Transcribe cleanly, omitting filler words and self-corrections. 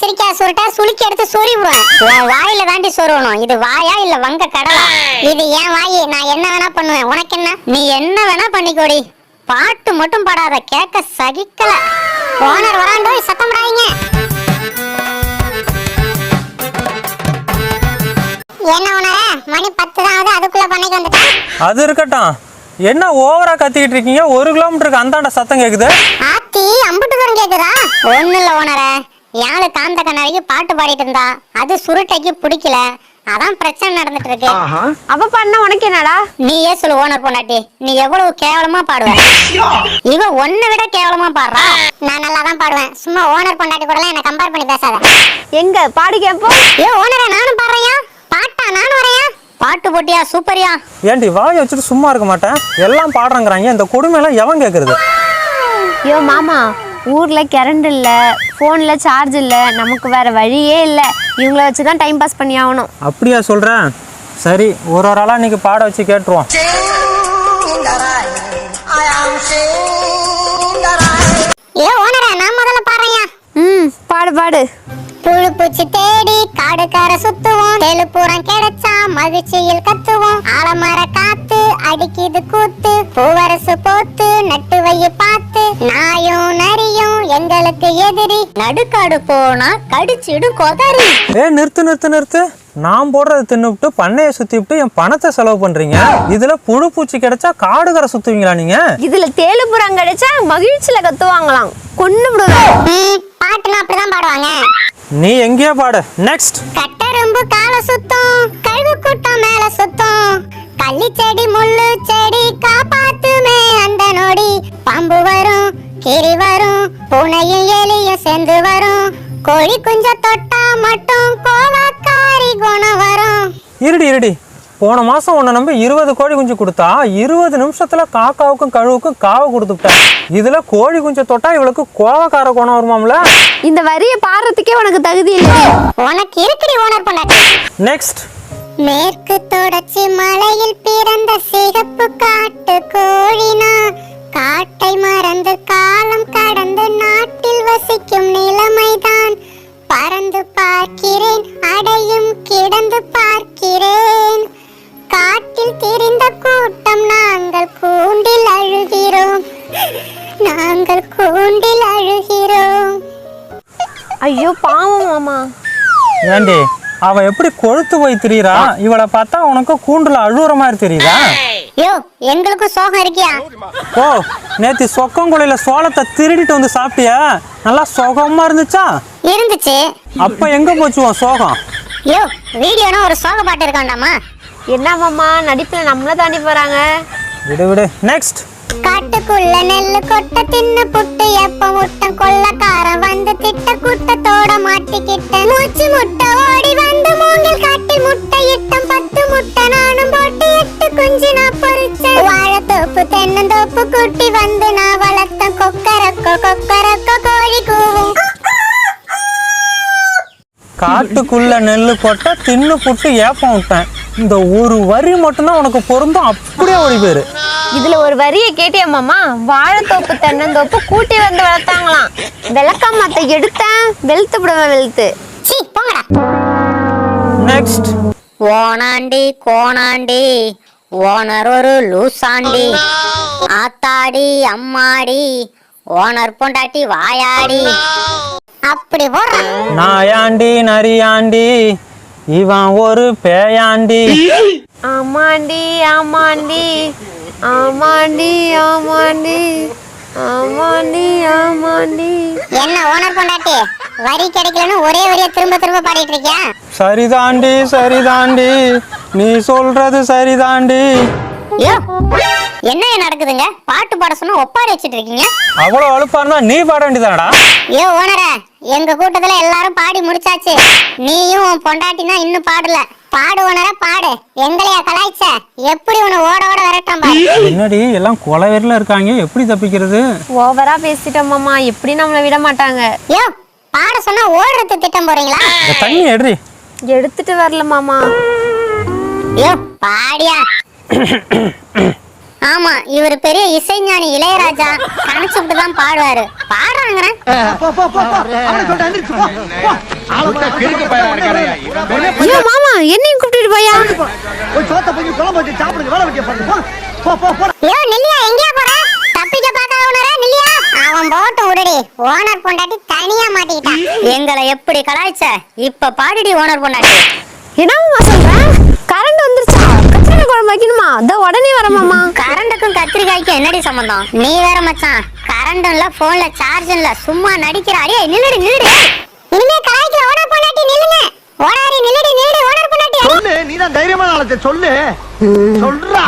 சிரிக்கா சுருட்டா சுளுக்கி எடுத்து சொறிவுறேன். உன் வாயில தாண்டி சொருவணும். இது வாயா இல்ல வங்க கடலா? இது ஏன் வாயி, நான் என்ன வேணா பண்ணுவேன். உனக்கு என்ன? நீ என்ன வேணா பண்ணிக்கோடி, பாட்டு மட்டும் பாடாத, கேட்க சகிக்கல. ஓனர் வராண்டோ, சத்தம் போடாதீங்க. என்ன ஓனரே, மணி 10 தான் ஆகுது, அதுக்குள்ள பண்ணைக்கு வந்துட்டேன். அது இருக்கட்டும், என்ன ஓவரா கத்திக்கிட்டு இருக்கீங்க? 1 கிலோமீட்டருக்கு அந்தாண்ட சத்தம் கேக்குது. ஆத்தி அம்புட்டு தூரம் கேக்குதா? ஒண்ணு இல்ல ஓனரே, யாழு காந்த கண்ணாடிக்கு பாட்டு பாடிட்டு இருந்தா, அது சுருட்டைக்கு பிடிக்கல, அதான் பிரச்சனை நடந்துட்டு இருக்கு. அப்ப பண்ண உனக்கு என்னடா? நீயே சொல்லு ஓனர் பொண்டாட்டி, நீ எவ்வளவு கேவலமா பாடுவ. இவ ஒன்ன விட கேவலமா பாடுறா. நான் நல்லா தான் பாடுவேன், சும்மா ஓனர் பொண்டாட்டி கூட எல்லாம் என்ன கம்பேர் பண்ணி பேசாத. எங்க பாடு கேப்போம். ஏ ஓனரே, நானும் பாடுறையா? பாட்டா நானும் வரையா? பாட்டு போட்டியா? சூப்பரியா? ஏண்டி வாயை வச்சுட்டு சும்மா இருக்க மாட்டேன், எல்லாம் பாடுறேங்கிறாங்க. இந்த கொடுமையெல்லாம் எவன் கேக்குறது? ஐயோ மாமா, ஊர்ல கரண்ட் இல்ல, போன்ல சார்ஜ் இல்ல, நமக்கு வேற வழியே இல்ல. இவங்கள வச்சுதான் டைம் பாஸ் பண்ணி ஆகணும். அப்படியா சொல்றேன்? சரி, ஒரு ஆளா இன்னைக்கு பாட வச்சு கேட்டுருவோம். ஏ ஓனரே, நான் முதல்ல பாடுறையா? பாடு பாடு. புழு பூச்சி தேடி காடுக்கார சுத்துவோம், தெலுப்புறம் கிடைச்சா மகிழ்ச்சியில் கத்துவோம், ஆலமர காத்து அடிக்குது கூத்து, பூவரசு போத்து நட்டு வைய பார்த்து, நாயும் நரியும் எங்களுக்கு எதிரி, நடுக்காடு போனா கடிச்சிடு கொதறி. நிறுத்து நிறுத்து நிறுத்து. நான் போடுறது தின்னுவிட்டு பண்ணையை சுத்திவிட்டு என் பணத்தை செலவு பண்றீங்க. இதுல புழு பூச்சி கிடைச்சா காடுகரை சுத்துவீங்களா நீங்க? இதுல தேலுப்புறம் கிடைச்சா மகிழ்ச்சியில கத்துவாங்களாம், கொண்டு விடுவேன். பாட்டுனா அப்படிதான் பாடுவாங்க. நீ எங்கேயோ பாடு. நெக்ஸ்ட். கட்டரும்பு கால சுத்தம், கழுவு கூட்டம் மேல சுத்தம், கள்ளி செடி முள்ளு செடி காப்பாத்துமே அந்த நொடி, பாம்பு வரும் கிரி வரும், பூனையும் எலியும் சேர்ந்து வரும், கோழி குஞ்ச தொட்டா மட்டும் கோவக்காரி குணம் வரும். இருடி, போன மாசம் உன்னை நம்பி 20 கோழி குஞ்சு கொடுத்தா 20 நிமிஷத்துல காக்காவுக்கும் கழுவுக்கும் காவை கொடுத்துட்டேன். இதுல கோழி குஞ்சு தொட்டா இவளுக்கு கோவக்கார குணம் வருமாம்ல? இந்த வரிய பாடுறதுக்கே உனக்கு தகுதி இல்லை. உனக்கு இருக்குடி ஓனர் பொண்டாட்டி. நெக்ஸ்ட். மேற்கு தொடர்ச்சி மலையில் பிறந்த சிகப்பு காட்டு கோழினா, காட்டை மறந்து காலம் கடந்து நாட்டில் வசிக்கும் நிலைமைதான், பறந்து பார்க்கிறேன் அடையும் கிடந்து பார்க்கிறேன், காட்டில் திரிந்த கூட்டம் நாங்கள் கூண்டில் அழுகிறோம், நாங்கள் கூண்டில் அழுகிறோம். ஐயோ பாவம் மாமா. ஏண்டி அவ எப்படி கொழுத்து போய் திரியறா? இவளை பார்த்தா உனக்கு கூண்டுல அழுகுற மாதிரி தெரியுதா? யோ, எங்களுக்கு சோகம் இருக்கியா? ஓ, நேத்து சொக்கங்குழியில சோளத்தை திருடிட்டு வந்து சாப்பிட்டியா? நல்லா சோகமா இருந்துச்சா? இருந்துச்சு. அப்ப எங்க போச்சு உன் சோகம்? யோ, வீடியோனா ஒரு சோக பாட்டு இருக்காண்டாமா? என்ன மாமா, நடிப்புல நம்மள தாண்டி போறாங்க. விடு. நெக்ஸ்ட். காட்டுக்குள்ள நெல்லு கொட்ட தின்னு புட்டு எப்ப முட்டம் கொள்ளக்காரன் வந்து திட்ட கூட்டத்தோட மாட்டிக்கிட்ட மூச்சு முட்டை ஓடி வந்து மூங்கில் காட்டில் முட்டை இட்டம் 10 முட்டை நானும் போட்டு 8 குஞ்சு நான் பொறிச்சேன், வாழைத்தோப்பு தென்னந்தோப்பு குட்டி வந்து நான் வளர்த்தேன், கொக்கரக்கோ கொக்கரக்கோ கோழி கூவும். காட்டுக்குள்ள நெல்லு கொட்ட தின்னு புட்டு ஏப்பம் விட்டேன். இந்த ஒரு வரி மட்டும்தான் உனக்கு பொருந்தும், அப்படியே ஓடி போயிரு. இதுல ஒரு வரியை கேட்டியா மாமா? வாழைத்தோப்பு தென்னந்தோப்பு கூட்டி வந்து வளர்த்தாங்களாம், விளக்காமத்தை எடுத்தேன் வெளுத்து விடுவேன் வெளுத்து. சீ போங்கடா. நெக்ஸ்ட். ஓனாண்டி கோணாண்டி ஓனர் ஒரு லூசாண்டி, ஆத்தாடி அம்மாடி ஓனர் பொண்டாட்டி வாயாடி, அப்படி போடுறான். நாயாண்டி நரியாண்டி இவன் ஒரு பேயாண்டி. ஆமாண்டி ஆமாண்டி ஆமாண்டி ஆமாண்டி ஆமாண்டி ஆமாண்டி. என்ன ஓனர் பொண்டாட்டி, வரி கிடைக்கலன்னு ஒரே வரியா திரும்ப திரும்ப பாடிட்டு இருக்கியா? சரிதாண்டி, நீ சொல்றது சரிதாண்டி. யோ, என்ன நடக்குதுங்க? பாட்டு பாட சொன்னா ஒப்பாரி வச்சிட்டு இருக்கீங்க. அவ்வளவு அழுப்பா இருந்தா நீ பாட வேண்டியதானடா? யோ ஓனரே, எங்க கூட்டத்துல எல்லாரும் பாடி முடிச்சாச்சு, நீயும் உன் பொண்டாட்டி தான் இன்னும் பாடல. பாடு ஓனரே பாடு, எங்களையா கலாய்ச்ச? எப்படி உன்னை ஓட ஓட விரட்டான் பாரு. என்னடி எல்லாம் கொலவெறில இருக்காங்க, எப்படி தப்பிக்கிறது? ஓவரா பேசிட்டோம் மாமா, எப்படி நம்மள விட மாட்டாங்க. யோ, பாட சொன்னா ஓடுறது திட்டம் போறீங்களா? தண்ணி எடுறி. எடுத்துட்டு வரல மாமா. யோ பாடியா. ஆமா, இவர் பெரிய இசைஞானி இளையராஜா. கணச்சுட்டு தான் பாடுவாரு. பாடுறாங்க. ஐயோ மாமா, என்னையும் கூப்பிட்டு போயா? ஐயோ நில்லியா, எங்கயா போற? தப்பிக்க பார்க்க ஓனரா நில்லியா. அவன் போட்டு விடுடி. ஓனர் பொண்டாட்டி தனியா மாட்டிக்கிட்டான். எங்களை எப்படி கலாய்ச்ச? இப்ப பாடிடி ஓனர் பொண்டாட்டி. என்னம்மா சொல்ற? கரண்ட் வந்துருச்சா? கத்திரிக்காய் குழம்பு வைக்கணுமா? அத உடனே வர மாமா. கரண்டுக்கும் கத்திரிக்காய்க்கும் என்னடி சம்பந்தம்? நீ வேற மச்சான், கரண்ட் இல்ல, போன்ல சார்ஜ் இல்ல, சும்மா நடிக்கிறாரே. நில்லுடி நில்லுடி. இனிமே கலாய்க்கிற ஓனர் பொண்டாட்டி நில்லுங்க. ஓடாரி நில்லுடி நில்லுடி ஓனர் பொண்டாட்டி. சொல்லு, நீ தான் தைரியமான ஆளத்தை சொல்லு. சொல்றா.